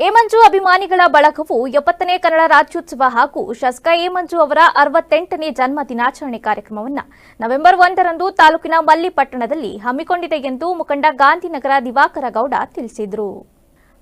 A ಮಂಜು ಅಭಿಮಾನಿಗಳ ಬಳಗವು 70ನೇ ಕನ್ನಡ ರಾಜ್ಯೋತ್ಸವ ಹಾಗೂ ಶಾಸಕ ಎ ಮಂಜು ಅವರ 68ನೇ ಜನ್ಮ ದಿನಾಚರಣೆ ಕಾರ್ಯಕ್ರಮವನ್ನು ನವೆಂಬರ್ 1ರಂದು ತಾಲೂಕಿನ ಮಲ್ಲಿಪಟ್ಟಣದಲ್ಲಿ ಹಮ್ಮಿಕೊಂಡಿದೆ ಎಂದು ಮುಖಂಡ ಗಾಂಧಿನಗರ ದಿವಾಕರ ಗೌಡ ತಿಳಿಸಿದರು.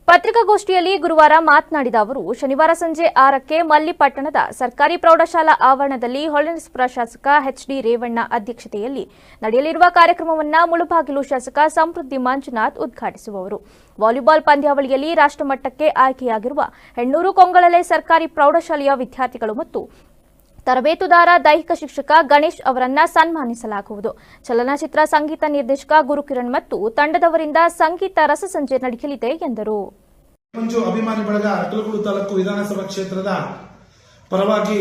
ಪತ್ರಿಕಾಗೋಷ್ಠಿಯಲ್ಲಿ ಗುರುವಾರ ಮಾತನಾಡಿದ ಅವರು, ಶನಿವಾರ ಸಂಜೆ 6ಕ್ಕೆ ಮಲ್ಲಿಪಟ್ಟಣದ ಸರ್ಕಾರಿ ಪ್ರೌಢಶಾಲಾ ಆವರಣದಲ್ಲಿ ಹೊಳೆನರಸೀಪುರ ಶಾಸಕ ಎಚ್.ಡಿ. ರೇವಣ್ಣ ಅಧ್ಯಕ್ಷತೆಯಲ್ಲಿ ನಡೆಯಲಿರುವ ಕಾರ್ಯಕ್ರಮವನ್ನು ಮುಳುಬಾಗಿಲು ಶಾಸಕ ಸಮೃದ್ಧಿ ಮಂಜುನಾಥ್ ಉದ್ಘಾಟಿಸುವವರು. ವಾಲಿಬಾಲ್ ಪಂದ್ಯಾವಳಿಯಲ್ಲಿ ರಾಷ್ಟ್ರಮಟ್ಟಕ್ಕೆ ಆಯ್ಕೆಯಾಗಿರುವ ಹೆಣ್ಣೂರು ಕೊಂಗಳಲೆ ಸರ್ಕಾರಿ ಪ್ರೌಢಶಾಲೆಯ ವಿದ್ಯಾರ್ಥಿಗಳು ಮತ್ತು ತರಬೇತುದಾರ ದೈಹಿಕ ಶಿಕ್ಷಕ ಗಣೇಶ್ ಅವರನ್ನ ಸನ್ಮಾನಿಸಲಾಗುವುದು. ಚಲನಚಿತ್ರ ಸಂಗೀತ ನಿರ್ದೇಶಕ ಗುರುಕಿರಣ್ ಮತ್ತು ತಂಡದವರಿಂದ ಸಂಗೀತ ರಸಸಂಜೆ ನಡೆಯಲಿದೆ ಎಂದರು. ಮಂಜು ಅಭಿಮಾನಿ ಬಳಗ ಅರಕಲಗೂಡು ತಾಲೂಕು ವಿಧಾನಸಭಾ ಕ್ಷೇತ್ರದ ಪರವಾಗಿ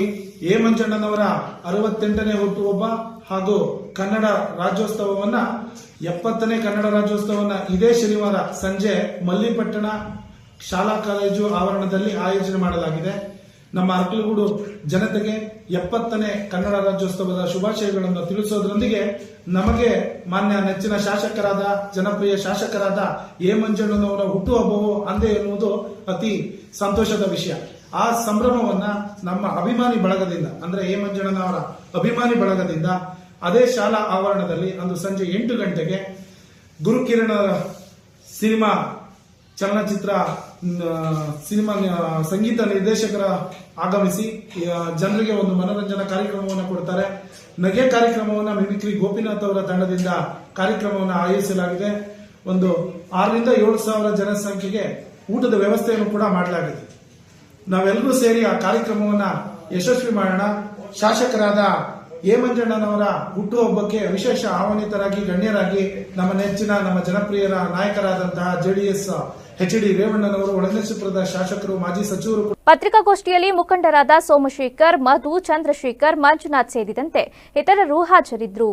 ಎ ಮಂಜಣ್ಣನವರ 68ನೇ ಹುಟ್ಟುಹಬ್ಬ ಹಾಗೂ ಕನ್ನಡ ರಾಜ್ಯೋತ್ಸವವನ್ನ 70ನೇ ಕನ್ನಡ ರಾಜ್ಯೋತ್ಸವವನ್ನ ಇದೇ ಶನಿವಾರ ಸಂಜೆ ಮಲ್ಲಿಪಟ್ಟಣ ಶಾಲಾ ಕಾಲೇಜು ಆವರಣದಲ್ಲಿ ಆಯೋಜನೆ ಮಾಡಲಾಗಿದೆ. ನಮ್ಮ ಅರಕಲಗೂಡು ಜನತೆಗೆ 70ನೇ ಕನ್ನಡ ರಾಜ್ಯೋತ್ಸವದ ಶುಭಾಶಯಗಳನ್ನು ತಿಳಿಸೋದ್ರೊಂದಿಗೆ ನಮಗೆ ಮಾನ್ಯ ನೆಚ್ಚಿನ ಶಾಸಕರಾದ ಜನಪ್ರಿಯ ಶಾಸಕರಾದ ಎ ಮಂಜಣ್ಣನವರ ಹುಟ್ಟುಹಬ್ಬವು ಅಂದೇ ಎನ್ನುವುದು ಅತಿ ಸಂತೋಷದ ವಿಷಯ. ಆ ಸಂಭ್ರಮವನ್ನ ನಮ್ಮ ಅಭಿಮಾನಿ ಬಳಗದಿಂದ ಅಂದ್ರೆ ಎ ಮಂಜಣ್ಣನವರ ಅಭಿಮಾನಿ ಬಳಗದಿಂದ ಅದೇ ಶಾಲಾ ಆವರಣದಲ್ಲಿ ಅಂದು ಸಂಜೆ 8 ಗಂಟೆಗೆ ಗುರುಕಿರಣ ಸಿನಿಮಾ ಚಲನಚಿತ್ರ ಸಿನಿಮಾ ಸಂಗೀತ ನಿರ್ದೇಶಕರ ಆಗಮಿಸಿ ಜನರಿಗೆ ಒಂದು ಮನೋರಂಜನಾ ಕಾರ್ಯಕ್ರಮವನ್ನು ಕೊಡ್ತಾರೆ. ನಗೆ ಕಾರ್ಯಕ್ರಮವನ್ನು ಮಿಮಿಕ್ರಿ ಗೋಪಿನಾಥ್ ಅವರ ತಂಡದಿಂದ ಕಾರ್ಯಕ್ರಮವನ್ನು ಆಯೋಜಿಸಲಾಗಿದೆ. ಒಂದು 6ರಿಂದ 7,000 ಜನಸಂಖ್ಯೆಗೆ ಊಟದ ವ್ಯವಸ್ಥೆಯನ್ನು ಕೂಡ ಮಾಡಲಾಗಿದೆ. ನಾವೆಲ್ಲರೂ ಸೇರಿ ಆ ಕಾರ್ಯಕ್ರಮವನ್ನು ಯಶಸ್ವಿ ಮಾಡೋಣ. ಶಾಸಕರಾದ ಎ ಮಂಜಣ್ಣನವರ ಹುಟ್ಟುಹಬ್ಬಕ್ಕೆ ವಿಶೇಷ ಆಹ್ವಾನಿತರಾಗಿ ಗಣ್ಯರಾಗಿ ನಮ್ಮ ನೆಚ್ಚಿನ ನಮ್ಮ ಜನಪ್ರಿಯರ ನಾಯಕರಾದಂತಹ ಜೆಡಿಎಸ್ ಎಚ್.ಡಿ. ರೇವಣ್ಣನವರು, ಹೊಳೆನರಸೀಪುರದ ಶಾಸಕರು, ಮಾಜಿ ಸಚಿವರು. ಪತ್ರಿಕಾಗೋಷ್ಠಿಯಲ್ಲಿ ಮುಖಂಡರಾದ ಸೋಮಶೇಖರ್, ಮಧು, ಚಂದ್ರಶೇಖರ್, ಮಂಜುನಾಥ್ ಸೇರಿದಂತೆ ಇತರರು ಹಾಜರಿದ್ದರು.